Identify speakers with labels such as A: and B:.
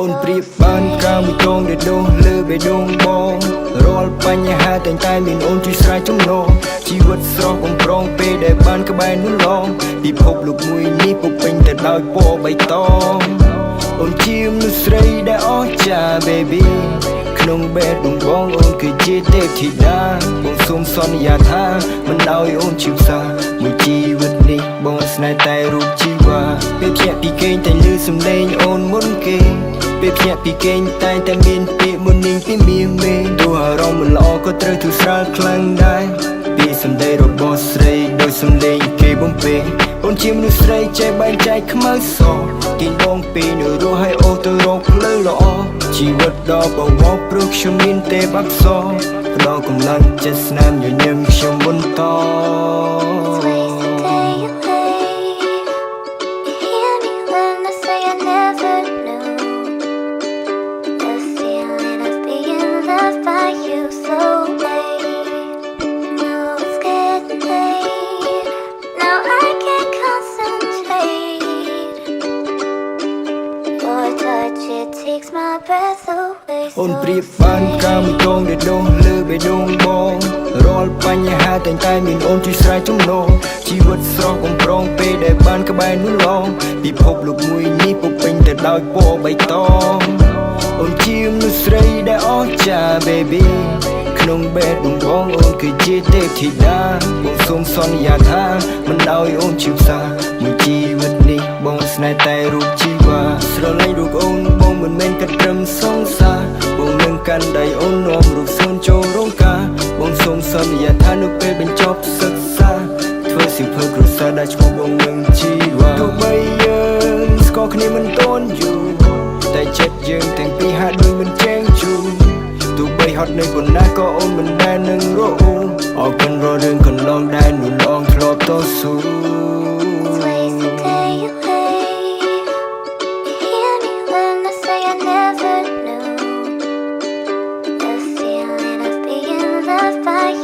A: អូនប្រៀបបានកាមួយដងដែលដងលើបេះដូងបងរាល់បញ្ហាតែមានអូនជួយស្រ័យចំណងជីវិតស្រស់បំប្រងពេលដែលបានក្បែរនោះឡងពិភពលោកមួយនេះពុកពេញទៅដោយពណ៌បៃតងអូនជាមនុស្សស្រីដែលអស្ចារ្យ baby ក្នុងបេះដូងបងអូនគឺជាទេពធីតាបងសូមសន្យាថាមិនដោយអូនឈឺផ្សាមួយជីវិតនេះបងស្នេហ៍តែរូបជីវ៉ាពេលភ្ញាក់ពីគេងតែលឺសំឡេងអូនមុនគេពេលភ្ញាក់ពីគេងតែមានពាក្យមុននាងពីមាមេទោះអារម្មណ៍មិនល្អក៏ត្រូវទូស្រាលខ្លាំងដែរពីសំដីរបស់ស្រីដោយសំឡេងគេបំពេញអូនជាមនុស្សស្រីចេះបែងចែកខ្មៅសគេងបងពីនៅរស់ឲ្យអូទៅរកផ្លូវល្អជីវិតដ៏បវរព្រោះខ្ញុំមានទេពអប្សរផ្ដល់កម្លាំងចិត្តស្នាមញញឹមខ្ញុំបន្តអូនប្រៀបបានកាមួយដងដែលដងលើបេះដូងបងរាល់បញ្ហាតែមានអូនជួយស្រ័យចំណងជីវិតស្រស់បំប្រងពេលដែលបានក្បែរនោះឡងពិភពលោកមួយនេះពុកពេញទៅដោយពណ៌បៃតងអូនជាមនុស្សស្រីដែលអស្ចារ្យ baby ក្នុងបេះដូងបងអូនគឺជាទេពធីតាបងសូមសន្យាថាមិនដោយអូនឈឺផ្សាមួយជីវិតនេះបងស្នេហ៍តែរូបជីវ៉ាស្រឡាញ់រូបអូនបងមិនមែនគិតត្រឹមសង្សារបងនឹងកាន់ដៃអូននាំរូបសូនចូលរោងការបងសូមសន្យាថានៅពេលបញ្ចប់សិក្សាធ្វើសិភើគ្រួសារដែលឈ្មោះបងនឹងជីវ៉ាទោះបីយើងស្គាល់គ្នាមិនទាន់យូរតែចិត្តយើងទាំងពីរហាក់ដូចមិនចែងជូរទោះបីហត់នៅប៉ុណ្ណាក៏អូនមិនដែលនឹងរអ៊ូអរគុណរាល់រឿងកន្លងដែលនួនអងធ្លាប់តស៊ូ
B: By